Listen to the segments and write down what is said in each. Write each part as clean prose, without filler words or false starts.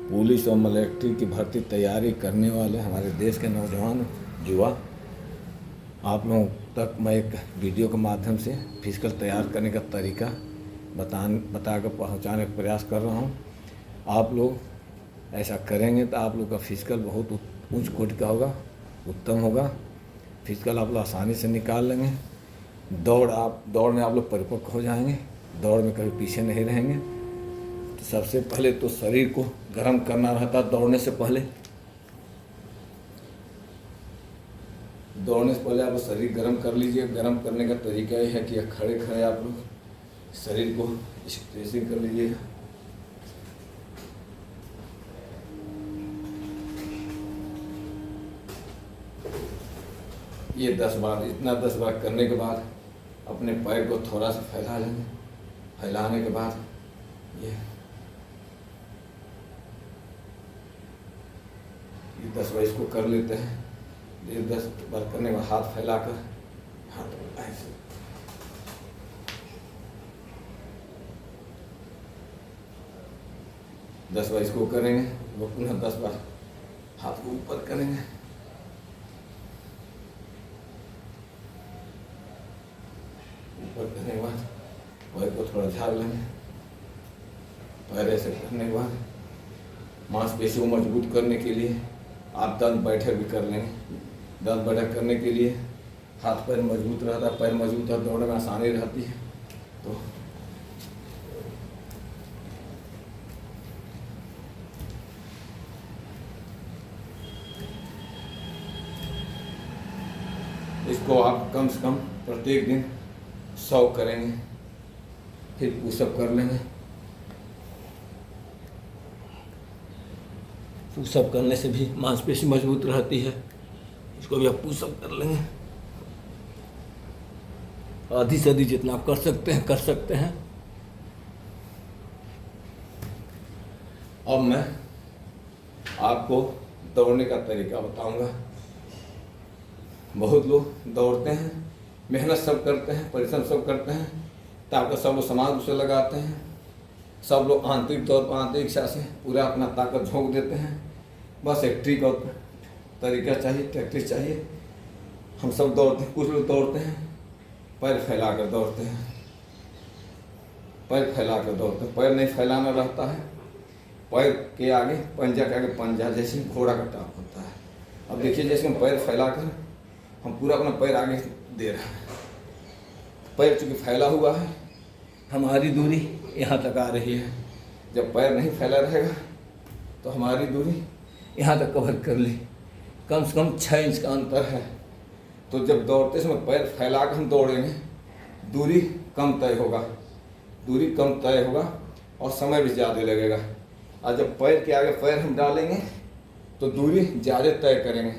Police और military की भर्ती तैयारी करने वाले हमारे देश के नौजवान युवा, आप लोगों तक मैं एक वीडियो के माध्यम से फिजिकल तैयार करने का तरीका बता कर पहुँचाने का प्रयास कर रहा हूँ। आप लोग ऐसा करेंगे तो आप लोग का फिजिकल बहुत उच्च कोटि का होगा, उत्तम होगा। फिजिकल आप लोग आसानी से निकाल लेंगे। दौड़ में आप लोग परिपक्व हो जाएंगे। दौड़ में कभी पीछे नहीं रहेंगे। तो सबसे पहले तो शरीर को गर्म करना रहता है। दौड़ने से पहले आप शरीर गर्म कर लीजिए। गर्म करने का तरीका यह है कि खड़े खड़े आप लोग शरीर को स्ट्रेचिंग कर लीजिएगा। ये 10 बार, इतना 10 बार करने के बाद अपने पैर को थोड़ा सा फैला लेंगे। फैलाने के बाद ये 10 बार इसको कर लेते हैं। ये 10 बार करने के बाद हाथ फैलाकर हाथ ऐसे 10 बार इसको करेंगे। वो पुनः 10 बार हाथ को ऊपर करेंगे। ऊपर करने के बाद पैर को थोड़ा झाड़ लेंगे। पैर ऐसे करने के बाद मांसपेशियों को मजबूत करने के लिए आप दंड बैठक भी कर लेंगे। दंड बैठक करने के लिए हाथ पैर मजबूत रहता है। पैर मजबूत है, दौड़ने में आसानी रहती है। तो इसको आप कम से कम प्रत्येक दिन 100 करेंगे। फिर पुशअप कर लेंगे। पुशअप करने से भी मांसपेशी मजबूत रहती है। इसको भी आप पुशअप कर लेंगे। अधिक से अधिक जितना आप कर सकते हैं। अब मैं आपको दौड़ने का तरीका बताऊंगा। बहुत लोग दौड़ते हैं, मेहनत सब करते हैं, परिश्रम सब करते हैं, ताकत सब लोग समान रूप से लगाते हैं। सब लोग आंतरिक तौर पर आंतरिक इच्छा से पूरा अपना ताकत झोंक देते हैं। बस एक ट्रिक और तरीका चाहिए, प्रैक्टिस चाहिए। हम सब दौड़ते हैं। कुछ लोग दौड़ते हैं पैर फैला कर दौड़ते हैं। पैर फैला कर दौड़ते हैं। पैर नहीं फैलाना रहता है। पैर के आगे, पंजा के आगे पंजा जैसे घोड़ा का टाप होता है। अब देखिए, जैसे हम पैर फैलाकर हम पूरा अपना पैर आगे दे रहे हैं। पैर चूँकि फैला हुआ है, हमारी दूरी यहाँ तक आ रही है। जब पैर नहीं फैला रहेगा तो हमारी दूरी यहाँ तक कवर कर ली। कम से कम 6 इंच का अंतर है। तो जब दौड़ते समय पैर फैला कर हम दौड़ेंगे, दूरी कम तय होगा और समय भी ज़्यादा लगेगा। और जब पैर के आगे पैर हम डालेंगे तो दूरी ज़्यादा तय करेंगे।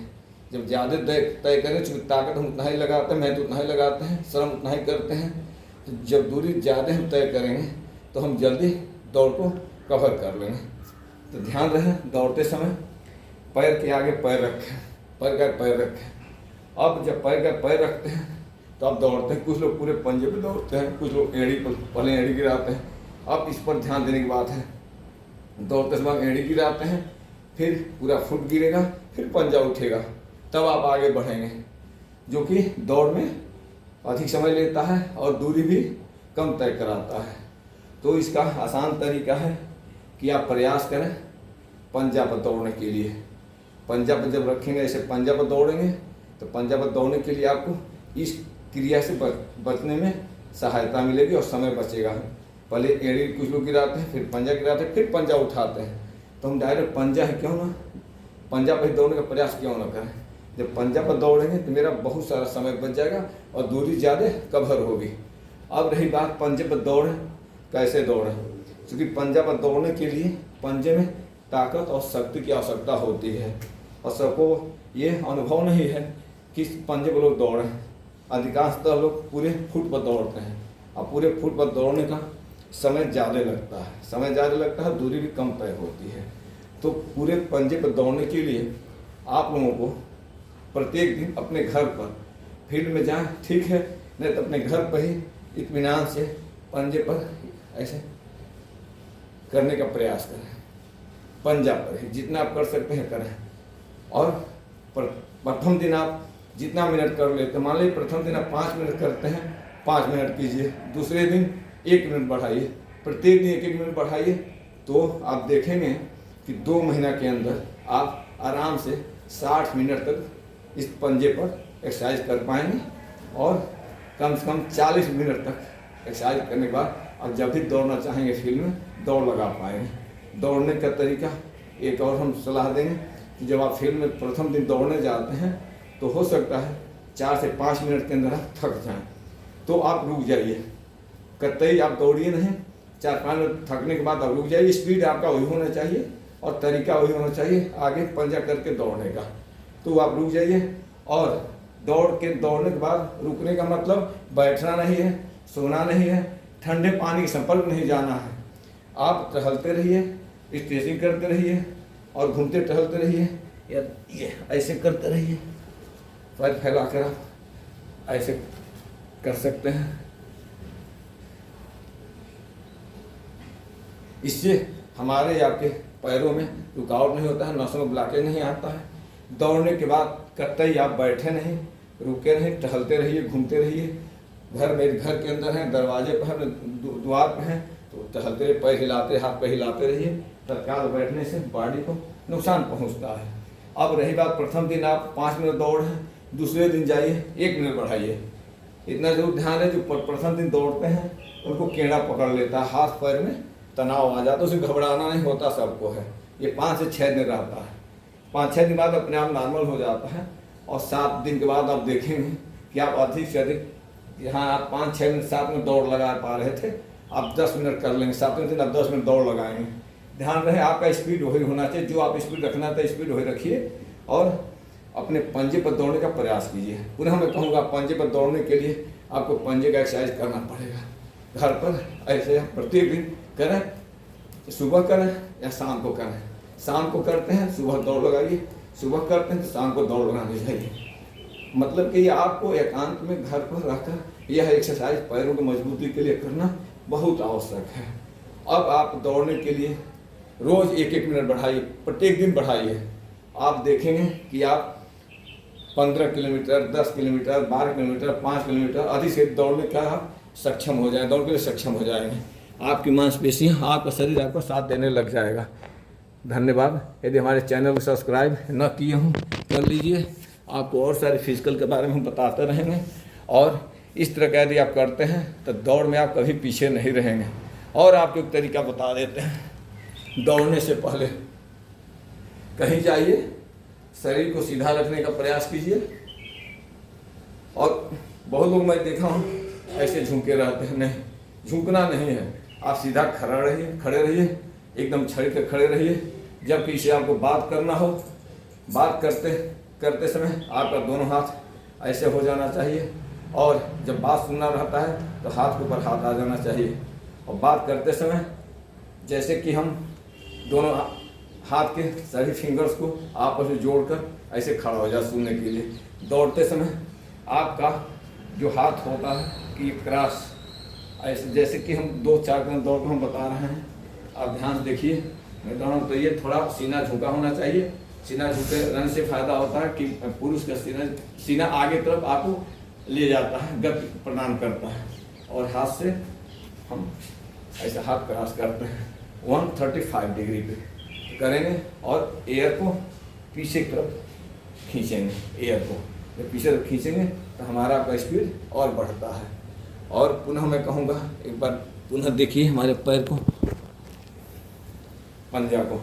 जब ज़्यादा तय करेंगे, चूँकि ताकत हम उतना ही लगाते हैं, मेहनत उतना ही लगाते हैं, श्रम उतना ही करते हैं। तो जब दूरी ज़्यादा हम तय करेंगे तो हम जल्दी दौड़ को कवर कर लेंगे। तो ध्यान रहे, दौड़ते समय पैर के आगे पैर रखें, पैर का पैर रखें। अब जब पैर का पैर रखते हैं तो आप दौड़ते हैं। कुछ लोग पूरे पंजे पे दौड़ते हैं, कुछ लोग एड़ी पर पहले एड़ी गिराते हैं। अब इस पर ध्यान देने की बात है। दौड़ते समय एड़ी गिराते हैं, फिर पूरा फुट गिरेगा, फिर पंजा उठेगा, तब आप आगे बढ़ेंगे, जो कि दौड़ में अधिक समय लेता है और दूरी भी कम तय कराता है। तो इसका आसान तरीका है कि आप प्रयास करें पंजा पर दौड़ने के लिए। पंजा पर जब रखेंगे, ऐसे पंजा पर दौड़ेंगे, तो पंजा पर दौड़ने के लिए आपको इस क्रिया से बचने में सहायता मिलेगी और समय बचेगा। पहले एड़ी कुछ लोग गिराते हैं, फिर पंजा गिराते हैं, फिर पंजा उठाते हैं। तो हम डायरेक्ट पंजा है क्यों ना, पंजा पर दौड़ने का प्रयास क्यों ना करें। जब पंजा पर दौड़ेंगे तो मेरा बहुत सारा समय बच जाएगा और दूरी ज़्यादा कवर होगी। अब रही बात पंजे पर दौड़ें, कैसे दौड़ें। क्योंकि पंजा पर दौड़ने के लिए पंजे में ताकत और शक्ति की आवश्यकता होती है और सबको ये अनुभव नहीं है कि पंजे पर लोग दौड़ें। अधिकांशतः लोग पूरे फुट पर दौड़ते हैं और पूरे फुट पर दौड़ने का समय ज़्यादा लगता है, दूरी भी कम तय होती है। तो पूरे पंजे पर दौड़ने के लिए आप लोगों को प्रत्येक दिन अपने घर पर फील्ड में जाएं, ठीक है, नहीं तो अपने घर पर ही इत्मीनान से पंजे पर ऐसे करने का प्रयास करें। पंजा पर ही जितना आप कर सकते हैं करें। और प्रथम दिन आप जितना मिनट कर लेते हैं, मान लीजिए प्रथम दिन आप 5 मिनट करते हैं, 5 मिनट कीजिए। दूसरे दिन 1 मिनट बढ़ाइए, प्रत्येक दिन 1-1 मिनट बढ़ाइए। तो आप देखेंगे कि 2 महीना के अंदर आप आराम से 60 मिनट तक इस पंजे पर एक्सरसाइज कर पाएंगे। और कम से कम 40 मिनट तक एक्सरसाइज करने के बाद आप जब भी दौड़ना चाहेंगे फील्ड में दौड़ लगा पाएंगे। दौड़ने का तरीका एक और हम सलाह देंगे कि जब आप फील्ड में प्रथम दिन दौड़ने जाते हैं तो हो सकता है 4 से 5 मिनट के अंदर आप थक जाएं, तो आप रुक जाइए, कतई आप दौड़िए नहीं। 4-5 मिनट थकने के बाद आप रुक जाइए। स्पीड आपका वही होना चाहिए और तरीका वही होना चाहिए आगे पंजा करके दौड़ने का। तो आप रुक जाइए और दौड़ने के बाद रुकने का मतलब बैठना नहीं है, सोना नहीं है, ठंडे पानी के संपर्क नहीं जाना है। आप टहलते रहिए, स्ट्रेचिंग करते रहिए और घूमते टहलते रहिए, या ये ऐसे करते रहिए, पैर फैलाकर आप ऐसे कर सकते हैं। इससे हमारे आपके पैरों में रुकावट नहीं होता है, नसों में ब्लॉकेज नहीं आता है। दौड़ने के बाद कतई आप बैठे नहीं, रुके नहीं, टहलते रहिए, घूमते रहिए। मेरे घर के अंदर हैं, दरवाजे पर द्वार पर हैं, तो टहलते रहिए, पैर हिलाते, हाथ पैर हिलाते रहिए। तत्काल बैठने से बॉडी को नुकसान पहुंचता है। अब रही बात प्रथम दिन आप 5 मिनट दौड़ हैं, दूसरे दिन जाइए 1 मिनट बढ़ाइए। इतना जरूर ध्यान है, जो प्रथम दिन दौड़ते हैं उनको कीड़ा पकड़ लेता है, हाथ पैर में तनाव आ जाता है, उसे घबराना नहीं होता, सबको है। ये 5 से 6 दिन रहता है, 5-6 दिन बाद अपने आप नॉर्मल हो जाता है। और 7 दिन के बाद आप देखेंगे कि आप अधिक से अधिक, यहाँ आप 5-6 मिनट 7 मिनट दौड़ लगा पा रहे थे, आप 10 मिनट कर लेंगे। 7वें दिन आप 10 मिनट दौड़ लगाएंगे। ध्यान रहे आपका स्पीड वही होना चाहिए, जो आप स्पीड रखना था स्पीड वही रखिए और अपने पंजे पर दौड़ने का प्रयास कीजिए। पुनः मैं कहूँगा पंजे पर दौड़ने के लिए आपको पंजे का एक्सरसाइज करना पड़ेगा। घर पर ऐसे प्रत्येक दिन करें, सुबह करें या शाम को करें। शाम को करते हैं सुबह दौड़ लगाइए, सुबह करते हैं तो शाम को दौड़ लगाने चाहिए। मतलब कि ये आपको एकांत में घर पर रहकर यह एक्सरसाइज पैरों की मजबूती के लिए करना बहुत आवश्यक है। अब आप दौड़ने के लिए रोज 1-1 मिनट बढ़ाइए, प्रत्येक दिन बढ़ाइए। आप देखेंगे कि आप 15 किलोमीटर, 10 किलोमीटर, 12 किलोमीटर, 5 किलोमीटर अधिक से दौड़ने का आप सक्षम हो जाएंगे, दौड़ के लिए सक्षम हो जाएंगे। आपकी मांसपेशियाँ, आपका शरीर आपको साथ देने लग जाएगा। धन्यवाद। यदि हमारे चैनल को सब्सक्राइब न किए हों कर लीजिए। आपको और सारे फिजिकल के बारे में हम बताते रहेंगे और इस तरह का यदि आप करते हैं तो दौड़ में आप कभी पीछे नहीं रहेंगे। और आपको एक तरीका बता देते हैं, दौड़ने से पहले कहीं जाइए, शरीर को सीधा रखने का प्रयास कीजिए। और बहुत लोग मैं देखा हूँ ऐसे झुके रहते हैं, नहीं, झुकना नहीं है। आप सीधा खड़े रहिए, एकदम छड़ के खड़े रहिए। जब किसी आपको बात करना हो, बात करते समय आपका दोनों हाथ ऐसे हो जाना चाहिए और जब बात सुनना रहता है तो हाथ के ऊपर हाथ आ जाना चाहिए। और बात करते समय जैसे कि हम दोनों हाथ के सभी फिंगर्स को आपस में जोड़कर ऐसे खड़ा हो जाए सुनने के लिए। दौड़ते समय आपका जो हाथ होता है कि क्रॉस ऐसे, जैसे कि हम 2-4 कदम दौड़ हम बता रहे हैं, आप ध्यान से देखिए। मैं दौड़ तो ये थोड़ा सीना झुका होना चाहिए। सीना झुके रहने से फायदा होता है कि पुरुष का सीना आगे तरफ आपको ले जाता है, गति प्रदान करता है। और हाथ से हम ऐसे हाथ क्रॉस करते हैं 135 डिग्री पे करेंगे और एयर को पीछे की तरफ खींचेंगे। एयर को जब पीछे तरफ खींचेंगे तो हमारा आपका स्पीड और बढ़ता है। और पुनः मैं कहूँगा, एक बार पुनः देखिए हमारे पैर को, पंजा को।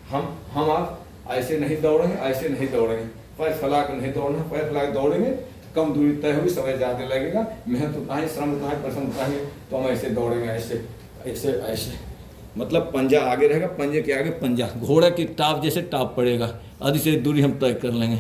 हम आप ऐसे नहीं दौड़ेंगे, ऐसे नहीं दौड़ेंगे, पैर फैला कर नहीं दौड़ना। पैर फैला कर दौड़ेंगे तो कम दूरी तय होगी, समय ज़्यादा लगेगा, मेहनत उतना ही, श्रम उतना ही, परिश्रम उतना ही। तो हम ऐसे दौड़ेंगे, ऐसे ऐसे ऐसे, मतलब पंजा आगे रहेगा, पंजे के आगे पंजा, घोड़े की टाप जैसे टाप पड़ेगा, आधी से दूरी हम तय कर लेंगे।